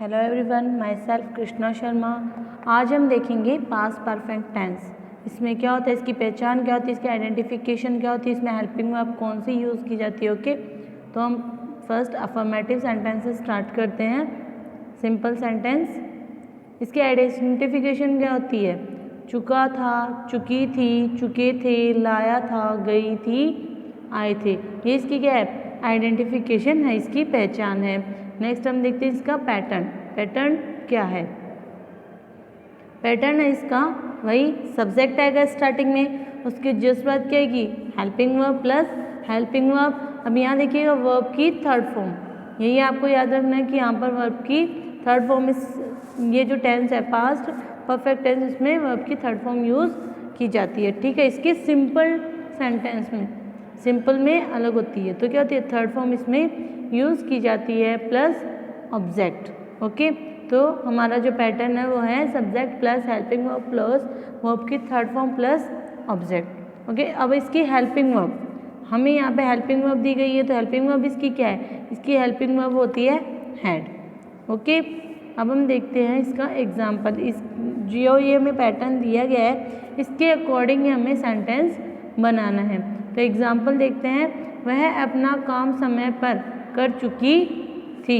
Hello everyone, my self Krishna Sharma. आज हम देखेंगे पास्ट परफेक्ट टेंस। इसमें क्या होता है, इसकी पहचान क्या होती है, इसकी आइडेंटिफिकेशन क्या होती है, इसमें हेल्पिंग वर्ब कौन सी यूज़ की जाती है। ओके, तो हम फर्स्ट अफर्मेटिव सेंटेंस से स्टार्ट करते हैं। सिंपल सेंटेंस, इसकी आइडेंटिफिकेशन क्या होती है। चुका था, चुकी थी, चुके थे, लाया था, गई थी, आए थे। ये इसकी क्या है, आइडेंटिफिकेशन है, इसकी पहचान है। नेक्स्ट हम देखते हैं इसका पैटर्न। पैटर्न क्या है, पैटर्न है इसका वही सब्जेक्ट आएगा स्टार्टिंग में, उसके जस्ट बाद क्या आएगी, helping verb plus helping verb. अब यहाँ देखिएगा वर्ब की थर्ड फॉर्म, यही आपको याद रखना है कि यहाँ पर वर्ब की थर्ड फॉर्म इस ये जो टेंस है पास्ट परफेक्ट टेंस, इसमें वर्ब की थर्ड फॉर्म यूज़ की जाती है। ठीक है, इसके सिंपल सेंटेंस में, सिंपल में अलग होती है, तो क्या होती है, थर्ड फॉर्म इसमें यूज़ की जाती है प्लस ऑब्जेक्ट। ओके, तो हमारा जो पैटर्न है वो है subject plus helping verb plus verb की third form plus object. Okay, अब इसकी हेल्पिंग वर्ब, हमें यहाँ पे हेल्पिंग वर्ब दी गई है, तो हेल्पिंग वर्ब इसकी क्या है, इसकी हेल्पिंग वर्ब होती है हैड। ओके, अब हम देखते हैं इसका एग्जाम्पल। इस जो ये हमें पैटर्न दिया गया है, इसके अकॉर्डिंग हमें सेंटेंस बनाना है। तो एग्जाम्पल देखते हैं, वह अपना काम समय पर कर चुकी थी।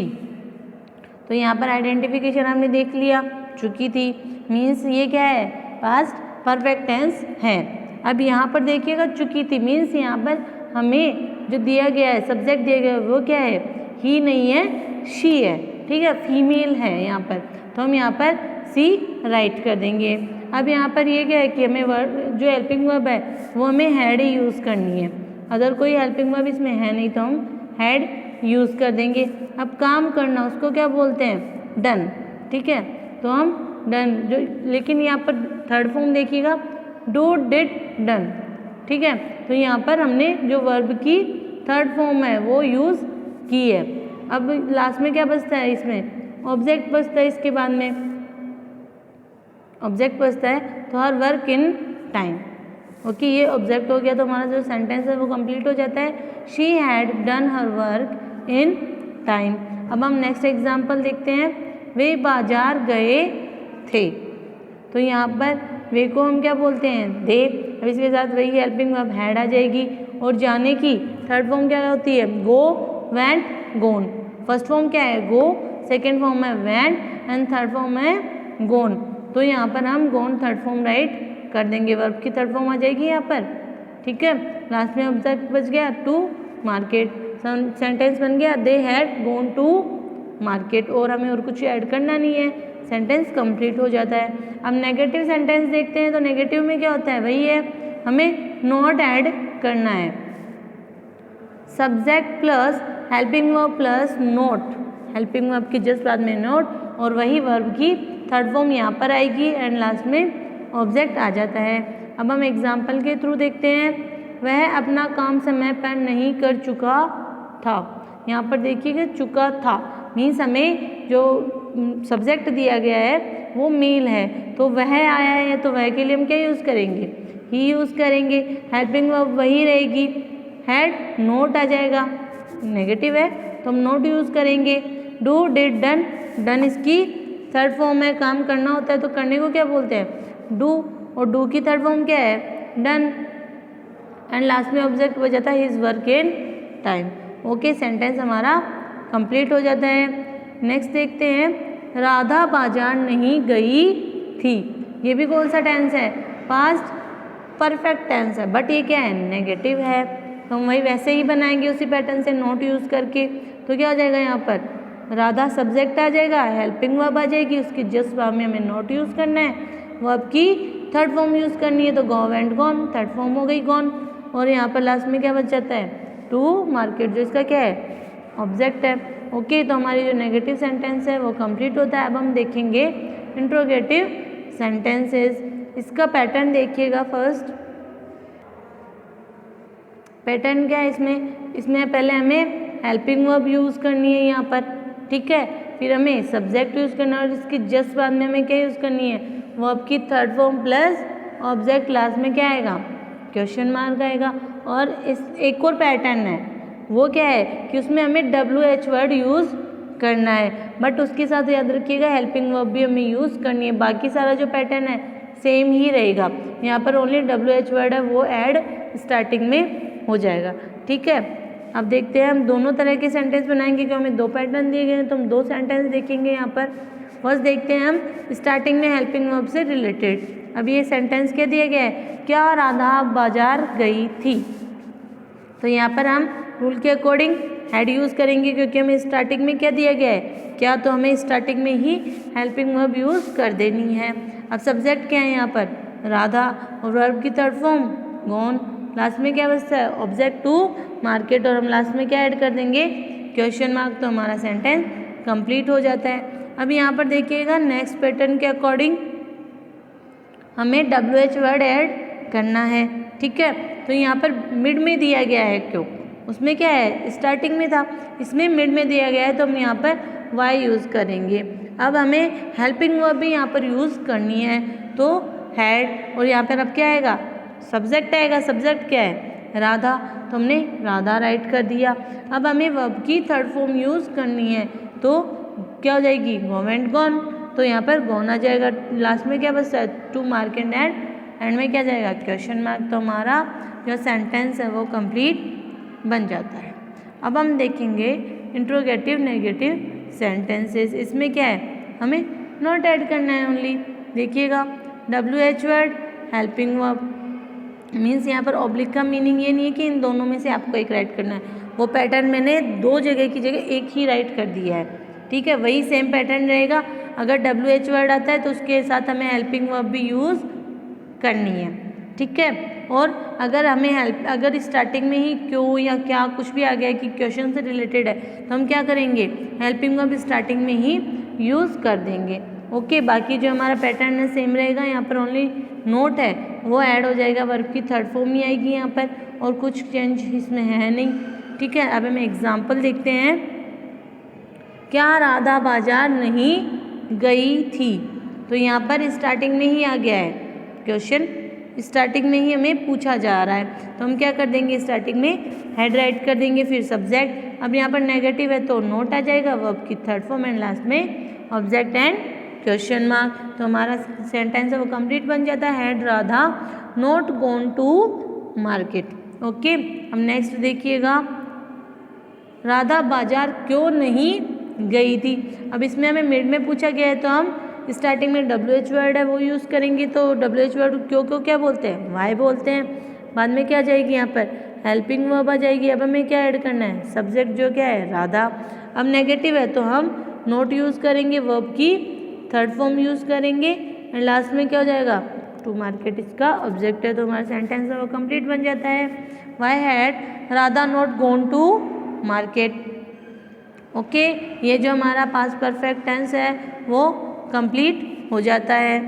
तो यहाँ पर आइडेंटिफिकेशन हमने देख लिया, चुकी थी मीन्स ये क्या है, पास्ट परफेक्ट टेंस है। अब यहाँ पर देखिएगा चुकी थी मीन्स यहाँ पर हमें जो दिया गया है, सब्जेक्ट दिया गया है वो क्या है, ही नहीं है, शी है। ठीक है, फीमेल है यहाँ पर, तो हम यहाँ पर सी राइट कर देंगे। अब यहाँ पर ये क्या है कि हमें वर्ब जो हेल्पिंग वर्ब है वो हमें हैड ही यूज़ करनी है। अगर कोई हेल्पिंग वर्ब इसमें है नहीं तो हम हैड यूज़ कर देंगे। अब काम करना उसको क्या बोलते हैं, डन। ठीक है, तो हम डन जो, लेकिन यहाँ पर थर्ड फॉर्म देखिएगा, डू डिड डन। ठीक है, तो यहाँ पर हमने जो वर्ब की थर्ड फॉर्म है वो यूज़ की है। अब लास्ट में क्या बचता है, इसमें ऑब्जेक्ट बचता है, इसके बाद में ऑब्जेक्ट बचता है, तो her work in time. Okay, ये ऑब्जेक्ट हो गया, तो हमारा जो सेंटेंस है वो कंप्लीट हो जाता है, she had done her work in time. अब हम नेक्स्ट एग्जाम्पल देखते हैं, वे बाजार गए थे। तो यहाँ पर वे को हम क्या बोलते हैं, दे। अब इसके साथ वही हेल्पिंग वर्ब हैड आ जाएगी, और जाने की थर्ड फॉर्म क्या होती है, गो, वेंट, गोन। फर्स्ट फॉर्म क्या है, गो, सेकेंड फॉर्म है वेंट, एंड थर्ड फॉर्म है गोन। तो यहाँ पर हम गोन थर्ड फॉर्म राइट कर देंगे, वर्ब की थर्ड फॉर्म आ जाएगी यहाँ पर। ठीक है, लास्ट में ऑब्जेक्ट बच गया, टू मार्केट। सेंटेंस बन गया, they had gone to market, और हमें और कुछ ऐड करना नहीं है, सेंटेंस कंप्लीट हो जाता है। अब नेगेटिव सेंटेंस देखते हैं, तो नेगेटिव में क्या होता है, वही है, हमें नॉट ऐड करना है। Subject plus helping verb plus note, helping verb की जस्ट बाद में नोट, और वही वर्ब की थर्ड फॉर्म यहाँ पर आएगी, एंड लास्ट में ऑब्जेक्ट आ जाता है। अब हम एग्जाम्पल के थ्रू देखते हैं, वह अपना काम समय पर नहीं कर चुका था। यहाँ पर देखिएगा चुका था मीन्स हमें जो सब्जेक्ट दिया गया है वो मेल है, तो वह आया है, तो वह के लिए हम क्या यूज़ करेंगे, ही यूज़ करेंगे। हेल्पिंग वर्ब वही रहेगी, हैड, नोट आ जाएगा, नेगेटिव है तो हम नोट यूज़ करेंगे। डू डिड डन, डन इसकी थर्ड फॉर्म है, काम करना होता है तो करने को क्या बोलते हैं, डू, और डू की थर्ड फॉर्म क्या है, डन, एंड लास्ट में ऑब्जेक्ट हो जाता है his work in time. Okay, sentence हमारा कंप्लीट हो जाता है। नेक्स्ट देखते हैं, राधा बाजार नहीं गई थी। ये भी कौन सा टेंस है, पास्ट परफेक्ट टेंस है, बट ये क्या है, नेगेटिव है, तो हम वही वैसे ही बनाएंगे उसी पैटर्न से, नोट यूज़ करके। तो क्या हो जाएगा यहाँ पर, राधा सब्जेक्ट आ जाएगा, हेल्पिंग वर्ब आ जाएगी, उसकी जस्ट वर्ब में हमें नोट यूज़ करना है, वर्ब की थर्ड फॉर्म यूज़ करनी है, तो go and gone, third form हो गई गॉन, और यहाँ पर लास्ट में क्या बच जाता है, टू मार्केट, जो इसका क्या है, ऑब्जेक्ट है। ओके, तो हमारी जो नेगेटिव सेंटेंस है वो कंप्लीट होता है। अब हम देखेंगे इंट्रोगेटिव सेंटेंसेस। इसका पैटर्न देखिएगा। फर्स्ट पैटर्न क्या है इसमें पहले हमें हेल्पिंग वर्ब यूज़ करनी है यहाँ पर, ठीक है, फिर हमें सब्जेक्ट यूज़ करना है, और इसकी जस्ट बाद में हमें क्या यूज़ करनी है, वर्ब की third form plus object, last में क्या आएगा, क्वेश्चन मार्क आएगा। और इस एक और पैटर्न है, वो क्या है कि उसमें हमें WH वर्ड यूज़ करना है, बट उसके साथ याद रखिएगा हेल्पिंग वर्ब भी हमें यूज़ करनी है। बाकी सारा जो पैटर्न है सेम ही रहेगा, यहाँ पर ओनली WH वर्ड है वो ऐड स्टार्टिंग में हो जाएगा। ठीक है, अब देखते हैं हम दोनों तरह के सेंटेंस बनाएंगे, क्योंकि हमें 2 पैटर्न दिए गए हैं तो हम 2 सेंटेंस देखेंगे यहाँ पर। फर्स्ट देखते हैं हम स्टार्टिंग में हेल्पिंग वर्ब से रिलेटेड। अब ये सेंटेंस क्या दिया गया है, क्या राधा बाजार गई थी। तो यहाँ पर हम रूल के अकॉर्डिंग हैड यूज़ करेंगे, क्योंकि हमें स्टार्टिंग में क्या दिया गया है, क्या, तो हमें स्टार्टिंग में ही हेल्पिंग वर्ब यूज़ कर देनी है। अब सब्जेक्ट क्या है यहाँ पर, राधा, और वर्ब की थर्ड फॉर्म गॉन, लास्ट में क्या बचता है, ऑब्जेक्ट टू मार्केट, और हम लास्ट में क्या ऐड कर देंगे, क्वेश्चन मार्क, तो हमारा सेंटेंस कंप्लीट हो जाता है। अब यहाँ पर देखिएगा नेक्स्ट पैटर्न के अकॉर्डिंग हमें WH वर्ड ऐड करना है। ठीक है, तो यहाँ पर मिड में दिया गया है, क्यों, उसमें क्या है स्टार्टिंग में था, इसमें मिड में दिया गया है तो हम यहाँ पर वाई यूज़ करेंगे। अब हमें हेल्पिंग वर्ब भी यहाँ पर यूज़ करनी है, तो हैड, और यहाँ पर अब क्या आएगा, सब्जेक्ट आएगा। सब्जेक्ट क्या है, राधा, तो हमने राधा राइट कर दिया। अब हमें वर्ब की थर्ड फॉर्म यूज़ करनी है, तो क्या हो जाएगी, गोवेंट गॉन, तो यहाँ पर गॉन आ जाएगा। लास्ट में क्या बचता है, टू मार्केट एंड में क्या जाएगा, क्वेश्चन मार्क, तो हमारा जो सेंटेंस है वो कंप्लीट बन जाता है। अब हम देखेंगे इंट्रोगेटिव नेगेटिव सेंटेंसेस। इसमें क्या है, हमें नॉट ऐड करना है ओनली। देखिएगा WH word helping verb means यहाँ पर ऑब्लिक का मीनिंग ये नहीं है कि इन दोनों में से आपको एक राइट करना है, वो पैटर्न मैंने 2 जगह की जगह एक ही राइट कर दिया है। ठीक है, वही सेम पैटर्न रहेगा। अगर WH वर्ड आता है तो उसके साथ हमें हेल्पिंग वर्ब भी यूज़ करनी है। ठीक है, और अगर हमें अगर स्टार्टिंग में ही क्यों या क्या कुछ भी आ गया कि क्वेश्चन से रिलेटेड है, तो हम क्या करेंगे, हेल्पिंग वर्ब स्टार्टिंग में ही यूज़ कर देंगे। ओके, बाकी जो हमारा पैटर्न है सेम रहेगा। यहाँ पर ओनली नोट है वो ऐड हो जाएगा, वर्ब की थर्ड फॉर्म ही आएगी यहाँ पर, और कुछ चेंज इसमें है नहीं। ठीक है, अब हम एग्जाम्पल देखते हैं। क्या राधा बाजार नहीं गई थी, तो यहाँ पर स्टार्टिंग में ही आ गया है क्वेश्चन, स्टार्टिंग में ही हमें पूछा जा रहा है, तो हम क्या कर देंगे, स्टार्टिंग में हेड राइट कर देंगे, फिर सब्जेक्ट। अब यहाँ पर नेगेटिव है तो नोट आ जाएगा, वर्ब की थर्ड फॉर्म, एंड लास्ट में ऑब्जेक्ट एंड क्वेश्चन मार्क, तो हमारा सेंटेंस है वो कंप्लीट बन जाता है, had Radha not gone to market. Okay, अब नेक्स्ट देखिएगा, राधा बाजार क्यों नहीं गई थी। अब इसमें हमें मिड में पूछा गया है, तो हम स्टार्टिंग में WH वर्ड है वो यूज़ करेंगे, तो WH वर्ड क्यों क्यों क्या बोलते हैं, वाई बोलते हैं। बाद में क्या आ जाएगी, यहाँ पर हेल्पिंग वर्ब आ जाएगी। अब हमें क्या ऐड करना है, सब्जेक्ट जो क्या है, राधा। अब नेगेटिव है तो हम नोट यूज़ करेंगे, वर्ब की थर्ड फॉर्म यूज़ करेंगे, एंड लास्ट में क्या हो जाएगा, टू मार्केट इसका ऑब्जेक्ट है, तो हमारा सेंटेंस है वो कंप्लीट बन जाता है। Why had Radha not gone to market. Okay, ये जो हमारा पास्ट परफेक्ट टेंस है वो कंप्लीट हो जाता है।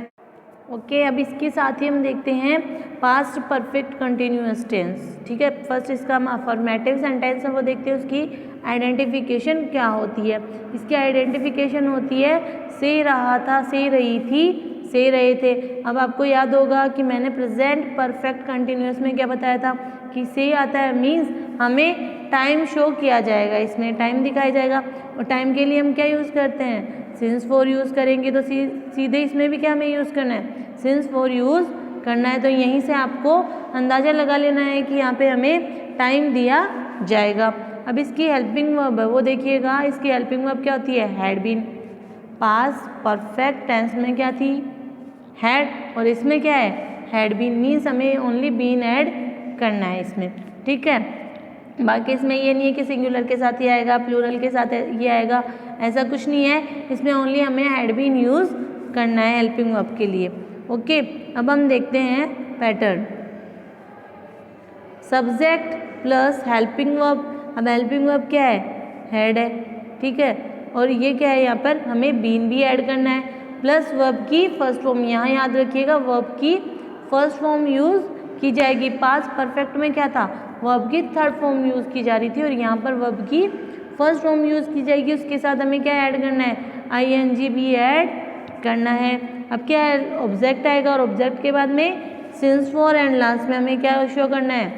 ओके, अब इसके साथ ही हम देखते हैं पास्ट परफेक्ट कंटिन्यूअस टेंस। ठीक है, फर्स्ट इसका हम अफर्मेटिव सेंटेंस है वो देखते हैं, उसकी आइडेंटिफिकेशन क्या होती है। इसकी आइडेंटिफिकेशन होती है से रहा था, से रही थी, से रहे थे। अब आपको याद होगा कि मैंने प्रेजेंट परफेक्ट कंटिन्यूअस में क्या बताया था कि से आता है मीन्स हमें टाइम शो किया जाएगा, इसमें टाइम दिखाया जाएगा, और टाइम के लिए हम क्या यूज़ करते हैं, सिंस फॉर यूज़ करेंगे, तो सीधे इसमें भी क्या हमें यूज़ करना है, सिंस फॉर यूज़ करना है। तो यहीं से आपको अंदाज़ा लगा लेना है कि यहाँ पे हमें टाइम दिया जाएगा। अब इसकी हेल्पिंग वर्ब है वो देखिएगा, इसकी हेल्पिंग वर्ब क्या होती है, had been. Past perfect tense में क्या थी, हैड, और इसमें क्या है, हैड बीन, मीन्स हमें ओनली बीन ऐड करना है इसमें। ठीक है, बाकी इसमें ये नहीं है कि सिंगुलर के साथ ही आएगा, प्लूरल के साथ ये आएगा, ऐसा कुछ नहीं है। इसमें ओनली हमें हैड बीन यूज़ करना है हेल्पिंग वर्ब के लिए। ओके, अब हम देखते हैं pattern, subject plus helping verb. अब हेल्पिंग वर्ब क्या है, हैड है। ठीक है, और ये क्या है, यहाँ पर हमें बीन भी ऐड करना है, प्लस वर्ब की फर्स्ट फॉर्म। यहाँ याद रखिएगा वर्ब की फर्स्ट फॉर्म यूज़ की जाएगी। पास्ट परफेक्ट में क्या था, वर्ब की थर्ड फॉर्म यूज़ की जा रही थी, और यहाँ पर वर्ब की फर्स्ट फॉर्म यूज़ की जाएगी। उसके साथ हमें क्या ऐड करना है, ING भी ऐड करना है। अब क्या है, ऑब्जेक्ट आएगा, और ऑब्जेक्ट के बाद में सिंस फॉर, एंड लास्ट में हमें क्या शो करना है,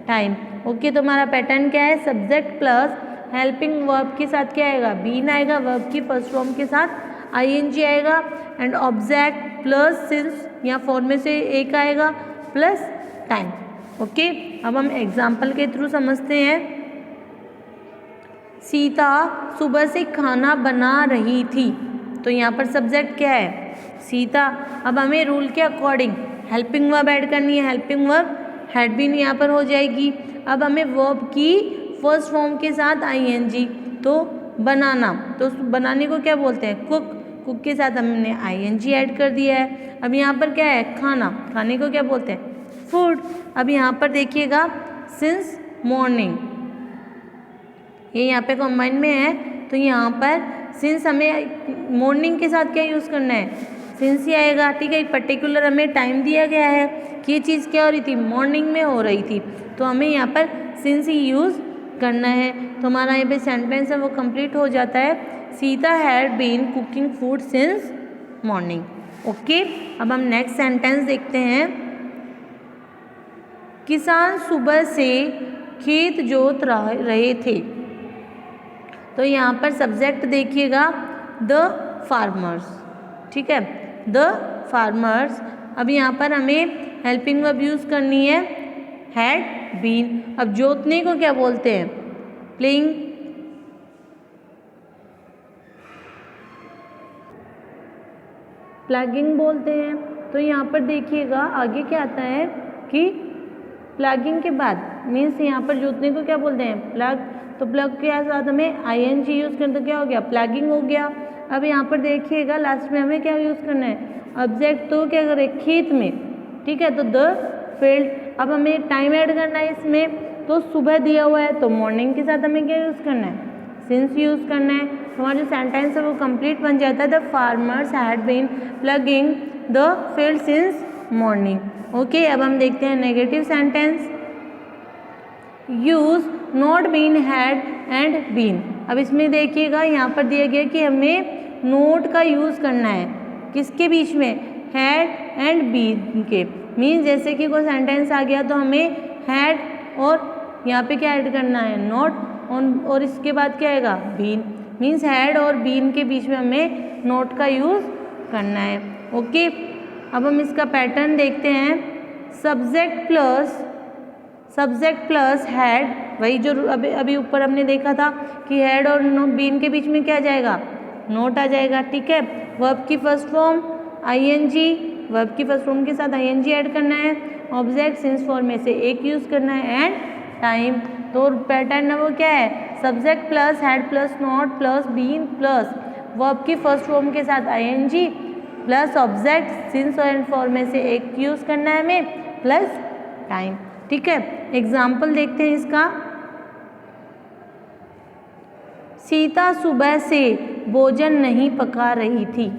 टाइम। ओके, तो हमारा पैटर्न क्या है, सब्जेक्ट प्लस हेल्पिंग वर्ब के साथ क्या आएगा, बीन आएगा, वर्ब की फर्स्ट फॉर्म के साथ आईएनजी आएगा, एंड ऑब्जेक्ट प्लस सिंस या फॉर्म में से एक आएगा प्लस टाइम। ओके, अब हम एग्जाम्पल के थ्रू समझते हैं। सीता सुबह से खाना बना रही थी, तो यहाँ पर सब्जेक्ट क्या है, सीता। अब हमें रूल के अकॉर्डिंग हेल्पिंग वर्ब ऐड करनी है, हेल्पिंग वर्ब हैड बीन यहाँ पर हो जाएगी। अब हमें वर्ब की फर्स्ट फॉर्म के साथ आईएनजी, तो बनाना, तो बनाने को क्या बोलते हैं, कुक। कुक के साथ हमने आईएनजी ऐड कर दिया है। अब यहाँ पर क्या है, खाना, खाने को क्या बोलते हैं, फूड। अब यहाँ पर देखिएगा सिंस मॉर्निंग, ये यहाँ पे कॉम्बाइन में है, तो यहाँ पर सिंस हमें मॉर्निंग के साथ क्या यूज़ करना है, सिंस ही आएगा। ठीक है, एक पर्टिकुलर हमें टाइम दिया गया है कि ये चीज़ क्या हो रही थी, मॉर्निंग में हो रही थी, तो हमें यहाँ पर सिंस ही यूज़ करना है। तो हमारा यहाँ पे सेंटेंस है वो कंप्लीट हो जाता है, Sita had been cooking food since morning. Okay, अब हम नेक्स्ट सेंटेंस देखते हैं। किसान सुबह से खेत जोत रहे थे, तो यहाँ पर सब्जेक्ट देखिएगा द फार्मर्स। ठीक है, द फार्मर्स। अब यहाँ पर हमें हेल्पिंग वर्ब यूज़ करनी है, हैड बीन। अब जोतने को क्या बोलते हैं, प्लेइंग। प्लगिंग बोलते हैं। तो यहाँ पर देखिएगा आगे क्या आता है कि प्लगिंग के बाद मीन्स यहाँ पर जोतने को क्या बोलते हैं, प्लग। तो प्लग के साथ हमें आईएनजी यूज़ करना, तो क्या हो गया, प्लगिंग हो गया। अब यहाँ पर देखिएगा लास्ट में हमें क्या यूज़ करना है, ऑब्जेक्ट, तो क्या करें, खेत में। ठीक है, तो द फील्ड। अब हमें टाइम ऐड करना है इसमें, तो सुबह दिया हुआ है, तो मॉर्निंग के साथ हमें क्या यूज़ करना है, सिंस यूज़ करना है। तो हमारा जो सेंटेंस है वो कंप्लीट बन जाता है, the farmers had been plugging the field since morning. Okay, अब हम देखते हैं negative sentence. Use not been, had and been. अब इसमें देखिएगा यहाँ पर दिया गया कि हमें नोट का यूज़ करना है, किसके बीच में, हैड एंड बीन के। मीन्स जैसे कि कोई सेंटेंस आ गया तो हमें हैड और यहाँ पे क्या ऐड करना है, नॉट, और इसके बाद क्या आएगा, बीन। मीन्स हैड और बीन के बीच में हमें नोट का यूज़ करना है। ओके, अब हम इसका पैटर्न देखते हैं। सब्जेक्ट प्लस हैड, वही जो अभी ऊपर हमने देखा था कि हैड और बीन के बीच में क्या आ जाएगा, नोट आ जाएगा। ठीक है, वर्ब की फर्स्ट फॉर्म आईएनजी, वर्ब की फर्स्ट फॉर्म के साथ आईएनजी ऐड करना है, ऑब्जेक्ट सिंस फॉर्म में से एक यूज़ करना है, एंड टाइम। तो पैटर्न है वो क्या है, subject plus had plus not plus been plus verb की फर्स्ट फॉर्म के साथ ING plus object since and form में से एक यूज़ करना है हमें, प्लस टाइम। ठीक है, एग्जाम्पल देखते हैं इसका। सीता सुबह से भोजन नहीं पका रही थी।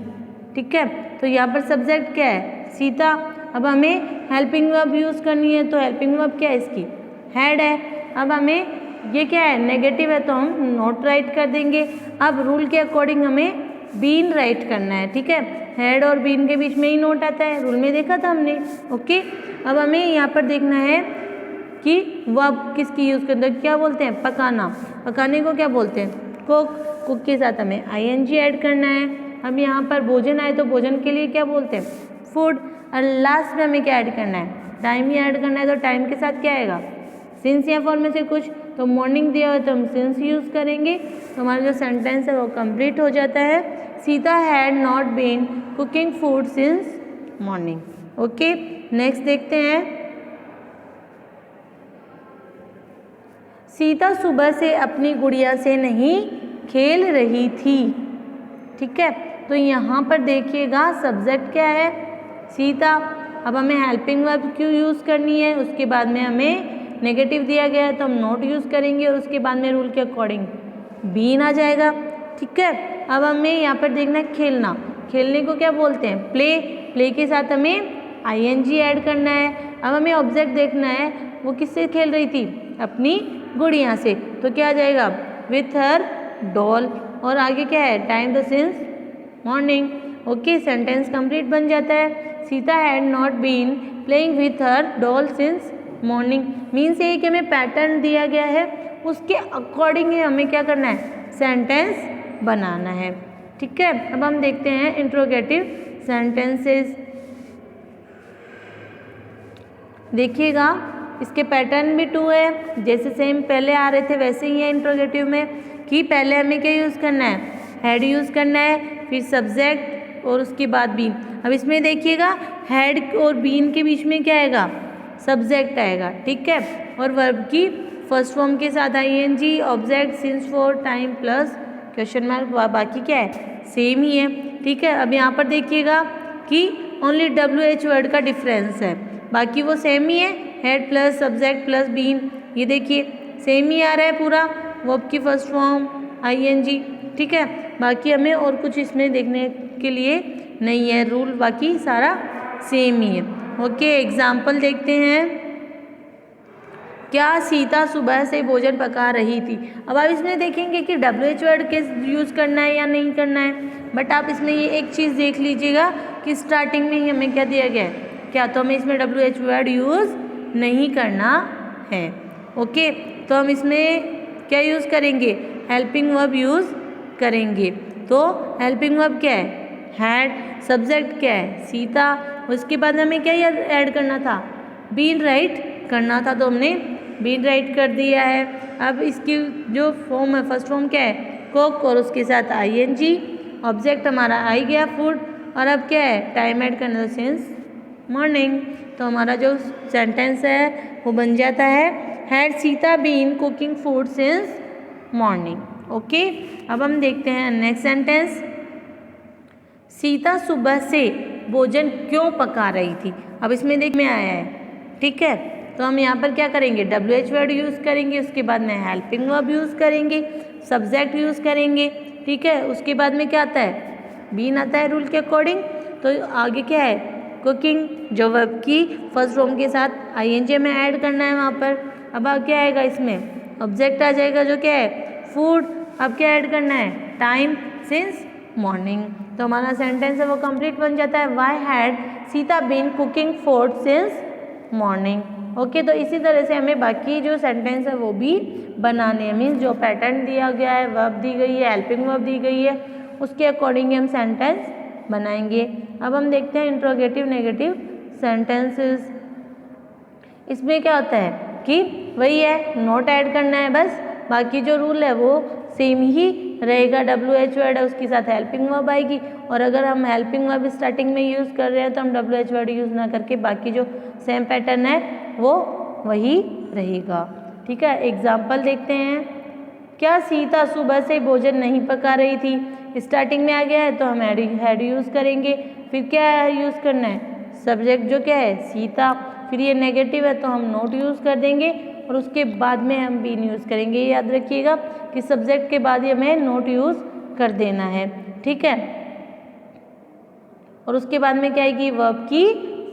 ठीक है, तो यहाँ पर सब्जेक्ट क्या है, सीता। अब हमें हेल्पिंग वर्ब यूज़ करनी है, तो हेल्पिंग वर्ब क्या है इसकी, हैड है। अब हमें ये क्या है, नेगेटिव है, तो हम नॉट राइट कर देंगे। अब रूल के अकॉर्डिंग हमें बीन राइट करना है। ठीक है, हैड और बीन के बीच में ही नोट आता है, रूल में देखा था हमने। ओके, अब हमें यहाँ पर देखना है कि वर्ब किसकी यूज़ करते हैं, क्या बोलते हैं, पकाना। पकाने को क्या बोलते हैं, कुक। कुक के साथ हमें आईएनजी ऐड करना है। अब यहाँ पर भोजन आए तो भोजन के लिए क्या बोलते हैं, फूड। और लास्ट में हमें क्या ऐड करना है, टाइम ही ऐड करना है। तो टाइम के साथ क्या आएगा, सिंस या फॉर्म में से कुछ। तो मॉर्निंग दिया हुआ है तो हम सिंस यूज़ करेंगे, तो हमारा जो सेंटेंस है वो कंप्लीट हो जाता है। Sita had not been cooking food since morning. Okay, next देखते हैं। सीता सुबह से अपनी गुड़िया से नहीं खेल रही थी। ठीक है, तो यहाँ पर देखिएगा सब्जेक्ट क्या है, सीता। अब हमें हेल्पिंग वर्ब क्यों यूज़ करनी है, उसके बाद में हमें नेगेटिव दिया गया है तो हम नॉट यूज़ करेंगे, और उसके बाद में रूल के अकॉर्डिंग बीन आ जाएगा। ठीक है, अब हमें यहाँ पर देखना है खेलना। खेलने को क्या बोलते हैं, प्ले। प्ले के साथ हमें आईएनजी ऐड करना है। अब हमें ऑब्जेक्ट देखना है, वो किससे खेल रही थी, अपनी गुड़िया से। तो क्या आ जाएगा, विथ हर डॉल। और आगे क्या है, time the since morning. Okay, sentence complete बन जाता है। Sita had not been playing with her doll since morning. Means ये कि हमें पैटर्न दिया गया है, उसके अकॉर्डिंग ही हमें क्या करना है, सेंटेंस बनाना है। ठीक है, अब हम देखते हैं इंट्रोगेटिव सेंटेंसेस। देखिएगा इसके पैटर्न भी 2 है, जैसे सेम पहले आ रहे थे वैसे ही है इंट्रोगेटिव में, कि पहले हमें क्या यूज़ करना है, हैड यूज़ करना है, फिर सब्जेक्ट और उसके बाद बीन। अब इसमें देखिएगा हैड और बीन के बीच में क्या आएगा, सब्जेक्ट आएगा। ठीक है, और वर्ब की फर्स्ट फॉर्म के साथ ING, object, since, for, time plus question mark, बाकी क्या है, सेम ही है। ठीक है, अब यहाँ पर देखिएगा कि ओनली WH वर्ड का डिफरेंस है, बाकी वो सेम ही है, had plus subject plus been, ये देखिए सेम ही आ रहा है पूरा, वर्ब की फर्स्ट फॉर्म आईएनजी। ठीक है, बाकी हमें और कुछ इसमें देखने के लिए नहीं है रूल, बाकी सारा सेम ही है। ओके, एग्जाम्पल देखते हैं। क्या सीता सुबह से भोजन पका रही थी। अब आप इसमें देखेंगे कि WH वर्ड किस यूज़ करना है या नहीं करना है, बट आप इसमें ये एक चीज़ देख लीजिएगा कि स्टार्टिंग में ही हमें क्या दिया गया है, क्या तो हमें इसमें WH वर्ड यूज़ नहीं करना है। ओके, तो हम इसमें क्या यूज़ करेंगे, हेल्पिंग वर्ब यूज़ करेंगे। तो हेल्पिंग वर्ब क्या है, हैड, सब्जेक्ट क्या है, सीता, उसके बाद हमें क्या ऐड करना था, बीन राइट करना था, तो हमने बीन राइट कर दिया है। अब इसकी जो फॉर्म है, फर्स्ट फॉर्म क्या है, कुक, और उसके साथ आईएनजी, ऑब्जेक्ट हमारा आई गया फूड, और अब क्या है, टाइम ऐड करना था, सिंस मॉर्निंग। तो हमारा जो सेंटेंस है वो बन जाता है, had Sita been cooking food since morning. Okay, अब हम देखते हैं नेक्स्ट सेंटेंस। सीता सुबह से भोजन क्यों पका रही थी। अब इसमें देख में आया है, ठीक है, तो हम यहाँ पर क्या करेंगे, WH वर्ड यूज़ करेंगे, उसके बाद में हेल्पिंग वर्ब यूज़ करेंगे, सब्जेक्ट यूज़ करेंगे। ठीक है, उसके बाद में क्या आता है, बीन आता है रूल के अकॉर्डिंग। तो आगे क्या है, कुकिंग, जो वर्ब की फर्स्ट फॉर्म के साथ ING में ऐड करना है वहाँ पर। अब क्या आएगा इसमें, ऑब्जेक्ट आ जाएगा जो क्या है, फूड। अब क्या ऐड करना है, टाइम, सिंस मॉर्निंग। तो हमारा सेंटेंस है वो कंप्लीट बन जाता है, why had Sita been cooking food since morning. Okay, तो इसी तरह से हमें बाकी जो सेंटेंस है वो भी बनाने हैं, मीन्स जो पैटर्न दिया गया है, वर्ब दी गई है, हेल्पिंग वर्ब दी गई है, उसके अकॉर्डिंग हम सेंटेंस बनाएंगे। अब हम देखते हैं इंट्रोगेटिव नेगेटिव सेंटेंसेस। इसमें क्या होता है कि वही है, नोट ऐड करना है बस, बाकी जो रूल है वो सेम ही रहेगा। WH वर्ड है उसके साथ हेल्पिंग वर्ब आएगी, और अगर हम हेल्पिंग वर्ब स्टार्टिंग में यूज़ कर रहे हैं तो हम WH वर्ड यूज़ ना करके बाकी जो सेम पैटर्न है वो वही रहेगा। ठीक है, एग्जाम्पल देखते हैं। क्या सीता सुबह से भोजन नहीं पका रही थी। स्टार्टिंग में आ गया है तो हम हैड यूज़ करेंगे, फिर क्या यूज़ करना है, सब्जेक्ट जो क्या है, सीता, फिर ये नेगेटिव है तो हम नोट यूज़ कर देंगे, और उसके बाद में हम बीन यूज़ करेंगे। ये याद रखिएगा कि सब्जेक्ट के बाद ही हमें नोट यूज़ कर देना है। ठीक है, और उसके बाद में क्या आएगी, वर्ब की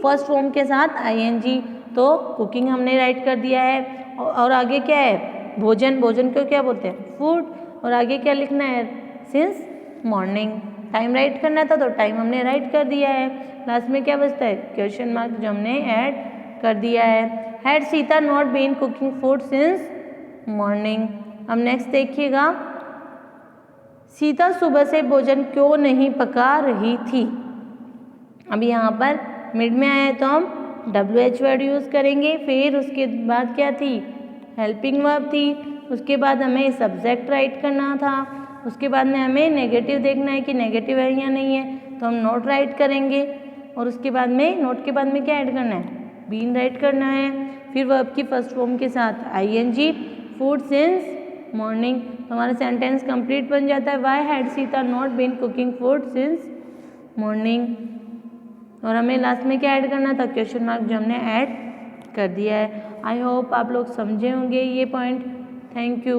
फर्स्ट फॉर्म के साथ ING। तो कुकिंग हमने राइट कर दिया है, और आगे क्या है, भोजन, भोजन को क्या बोलते हैं, फूड, और आगे क्या लिखना है, सिंस मॉर्निंग। टाइम राइट करना था तो टाइम हमने राइट कर दिया है, लास्ट में क्या बचता है, क्वेश्चन मार्क जो हमने ऐड कर दिया है। Had Sita not been cooking food since morning. अब नेक्स्ट देखिएगा, सीता सुबह से भोजन क्यों नहीं पका रही थी। अब यहाँ पर मिड में आया है तो हम WH वर्ड यूज़ करेंगे, फिर उसके बाद क्या थी, हेल्पिंग वर्ब थी, उसके बाद हमें सब्जेक्ट राइट करना था, उसके बाद में हमें नेगेटिव देखना है कि नेगेटिव है या नहीं है, तो हम नोट राइट करेंगे, और उसके बाद में नोट के बाद में क्या ऐड करना है, बीन राइट करना है, फिर वर्ब की फर्स्ट फॉर्म के साथ ING, फूड सिंस मॉर्निंग। तो हमारा सेंटेंस कंप्लीट बन जाता है, why had Sita not been cooking food since morning. और हमें लास्ट में क्या ऐड करना था, क्वेश्चन मार्क जो हमने ऐड कर दिया है। आई होप आप लोग समझे होंगे ये पॉइंट। Thank you.